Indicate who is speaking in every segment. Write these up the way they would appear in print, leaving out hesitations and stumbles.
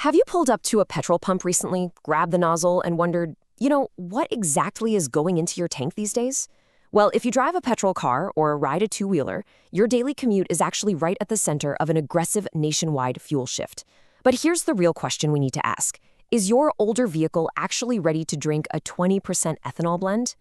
Speaker 1: Have you pulled up to a petrol pump recently, grabbed the nozzle, and wondered, what exactly is going into your tank these days? Well, if you drive a petrol car or ride a two-wheeler, your daily commute is actually right at the center of an aggressive nationwide fuel shift. But here's the real question we need to ask. Is your older vehicle actually ready to drink a 20% ethanol blend?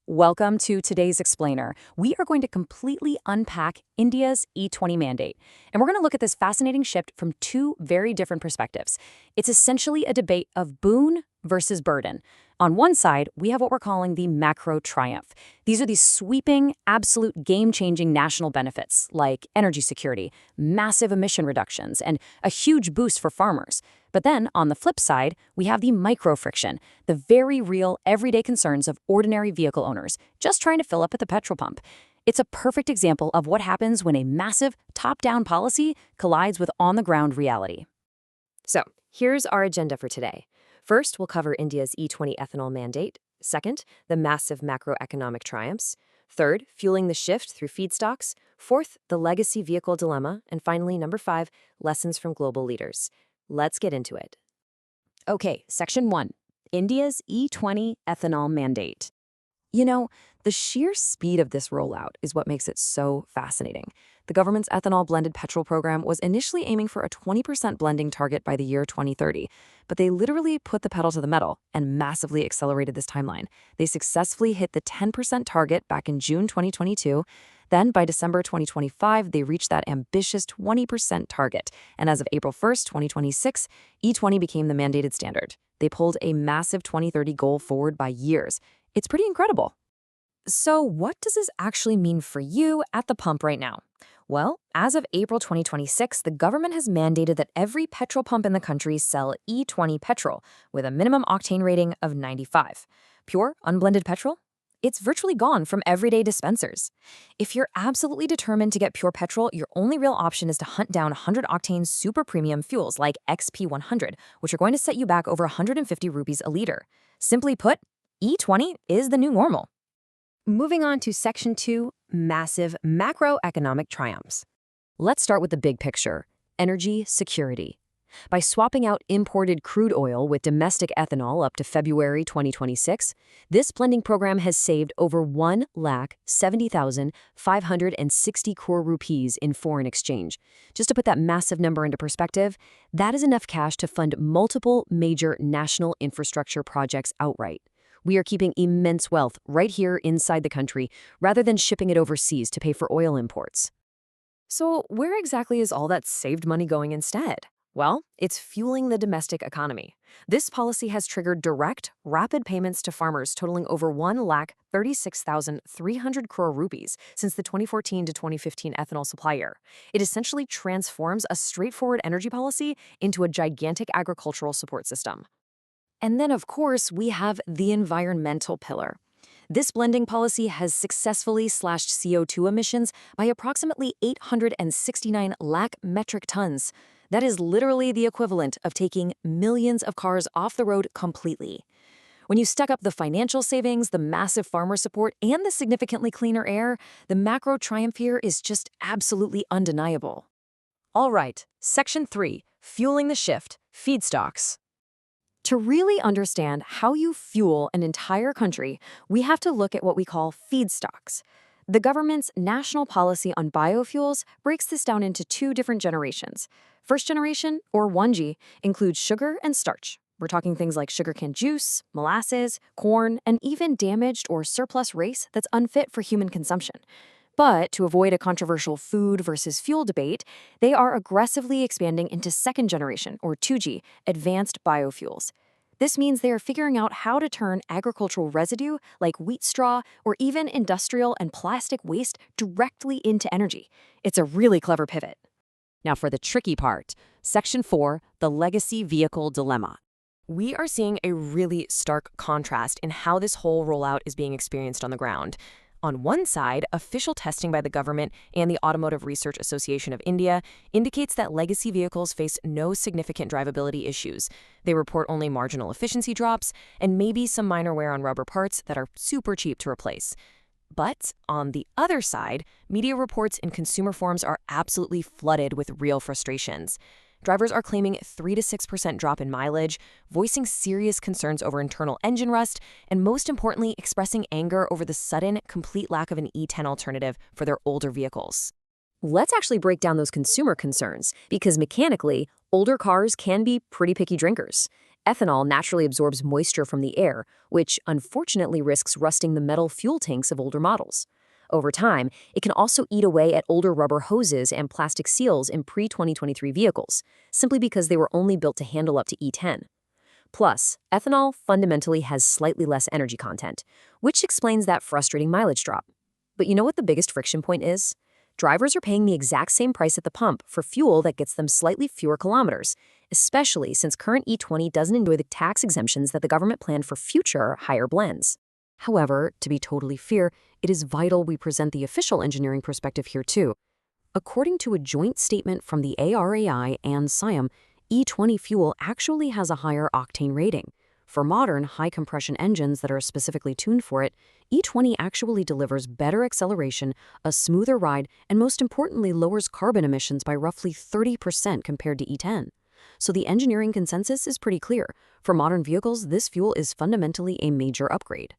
Speaker 2: Welcome to today's Explainer. We are going to completely unpack India's E20 mandate, and we're going to look at this fascinating shift from two very different perspectives. It's essentially a debate of boon versus burden. On one side, we have what we're calling the macro triumph. These are these sweeping, absolute game-changing national benefits like energy security, massive emission reductions, and a huge boost for farmers. But then, on the flip side, we have the micro-friction, the very real, everyday concerns of ordinary vehicle owners just trying to fill up at the petrol pump. It's a perfect example of what happens when a massive, top-down policy collides with on-the-ground reality.
Speaker 1: So, here's our agenda for today. First, we'll cover India's E20 ethanol mandate. Second, the massive macroeconomic triumphs. Third, fueling the shift through feedstocks. Fourth, the legacy vehicle dilemma. And finally, number 5, lessons from global leaders. Let's get into it.
Speaker 2: Okay, Section 1, India's E20 ethanol mandate. The sheer speed of this rollout is what makes it so fascinating. The government's ethanol blended petrol program was initially aiming for a 20% blending target by the year 2030, but they literally put the pedal to the metal and massively accelerated this timeline. They successfully hit the 10% target back in June 2022. Then, by December 2025, they reached that ambitious 20% target, and as of April 1st, 2026, E20 became the mandated standard. They pulled a massive 2030 goal forward by years. It's pretty incredible.
Speaker 1: So what does this actually mean for you at the pump right now? Well, as of April 2026, the government has mandated that every petrol pump in the country sell E20 petrol with a minimum octane rating of 95. Pure, unblended petrol? It's virtually gone from everyday dispensers. If you're absolutely determined to get pure petrol, your only real option is to hunt down 100-octane super premium fuels like XP100, which are going to set you back over 150 rupees a liter. Simply put, E20 is the new normal. Moving on to Section 2, massive macroeconomic triumphs. Let's start with the big picture, energy security. By swapping out imported crude oil with domestic ethanol up to February 2026, this blending program has saved over 1,70,560 crore rupees in foreign exchange. Just to put that massive number into perspective, that is enough cash to fund multiple major national infrastructure projects outright. We are keeping immense wealth right here inside the country rather than shipping it overseas to pay for oil imports. So where exactly is all that saved money going instead? Well, it's fueling the domestic economy. This policy has triggered direct, rapid payments to farmers totaling over 1,36,300 crore rupees since the 2014 to 2015 ethanol supply year. It essentially transforms a straightforward energy policy into a gigantic agricultural support system. And then, of course, we have the environmental pillar. This blending policy has successfully slashed CO2 emissions by approximately 869 lakh metric tons. That is literally the equivalent of taking millions of cars off the road completely. When you stack up the financial savings, the massive farmer support, and the significantly cleaner air, the macro triumph here is just absolutely undeniable. All right, Section 3, fueling the shift, feedstocks. To really understand how you fuel an entire country, we have to look at what we call feedstocks. The government's national policy on biofuels breaks this down into two different generations. First generation, or 1G, includes sugar and starch. We're talking things like sugarcane juice, molasses, corn, and even damaged or surplus rice that's unfit for human consumption. But to avoid a controversial food versus fuel debate, they are aggressively expanding into second generation, or 2G, advanced biofuels. This means they are figuring out how to turn agricultural residue, like wheat straw, or even industrial and plastic waste, directly into energy. It's a really clever pivot.
Speaker 2: Now for the tricky part, Section 4, the legacy vehicle dilemma.
Speaker 1: We are seeing a really stark contrast in how this whole rollout is being experienced on the ground. On one side, official testing by the government and the Automotive Research Association of India indicates that legacy vehicles face no significant drivability issues. They report only marginal efficiency drops and maybe some minor wear on rubber parts that are super cheap to replace. But on the other side, media reports and consumer forums are absolutely flooded with real frustrations. Drivers are claiming 3 to 6% drop in mileage, voicing serious concerns over internal engine rust, and most importantly, expressing anger over the sudden, complete lack of an E10 alternative for their older vehicles. Let's actually break down those consumer concerns, because mechanically, older cars can be pretty picky drinkers. Ethanol naturally absorbs moisture from the air, which unfortunately risks rusting the metal fuel tanks of older models. Over time, it can also eat away at older rubber hoses and plastic seals in pre-2023 vehicles, simply because they were only built to handle up to E10. Plus, ethanol fundamentally has slightly less energy content, which explains that frustrating mileage drop. But you know what the biggest friction point is? Drivers are paying the exact same price at the pump for fuel that gets them slightly fewer kilometers, especially since current E20 doesn't enjoy the tax exemptions that the government planned for future higher blends. However, to be totally fair, it is vital we present the official engineering perspective here too. According to a joint statement from the ARAI and SIAM, E20 fuel actually has a higher octane rating. For modern, high-compression engines that are specifically tuned for it, E20 actually delivers better acceleration, a smoother ride, and most importantly lowers carbon emissions by roughly 30% compared to E10. So the engineering consensus is pretty clear. For modern vehicles, this fuel is fundamentally a major upgrade.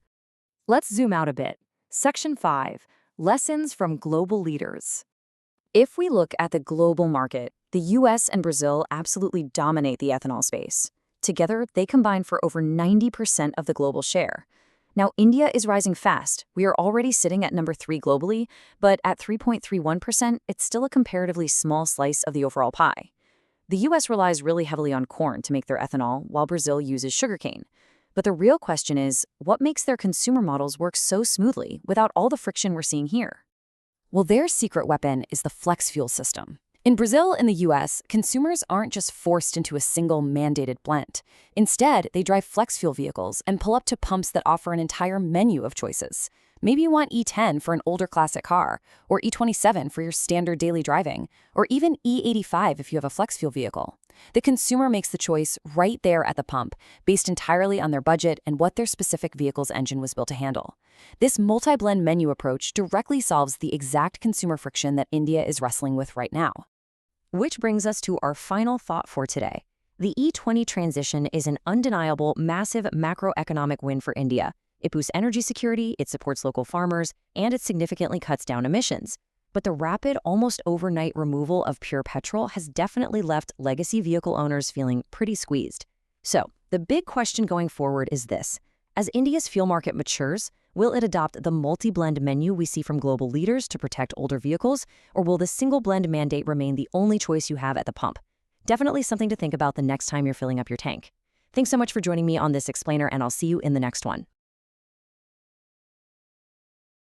Speaker 2: Let's zoom out a bit. Section 5. Lessons from global leaders. If we look at the global market, the US and Brazil absolutely dominate the ethanol space. Together, they combine for over 90% of the global share. Now, India is rising fast. We are already sitting at number 3 globally, but at 3.31%, it's still a comparatively small slice of the overall pie. The US relies really heavily on corn to make their ethanol, while Brazil uses sugarcane. But the real question is, what makes their consumer models work so smoothly without all the friction we're seeing here? Well, their secret weapon is the flex fuel system. In Brazil and the US, consumers aren't just forced into a single mandated blend. Instead, they drive flex fuel vehicles and pull up to pumps that offer an entire menu of choices. Maybe you want E10 for an older classic car, or E27 for your standard daily driving, or even E85 if you have a flex fuel vehicle. The consumer makes the choice right there at the pump, based entirely on their budget and what their specific vehicle's engine was built to handle. This multi-blend menu approach directly solves the exact consumer friction that India is wrestling with right now. Which brings us to our final thought for today. The E20 transition is an undeniable, massive macroeconomic win for India. It boosts energy security, it supports local farmers, and it significantly cuts down emissions. But the rapid, almost overnight removal of pure petrol has definitely left legacy vehicle owners feeling pretty squeezed. So, the big question going forward is this. As India's fuel market matures, will it adopt the multi-blend menu we see from global leaders to protect older vehicles, or will the single-blend mandate remain the only choice you have at the pump? Definitely something to think about the next time you're filling up your tank. Thanks so much for joining me on this explainer, and I'll see you in the next one.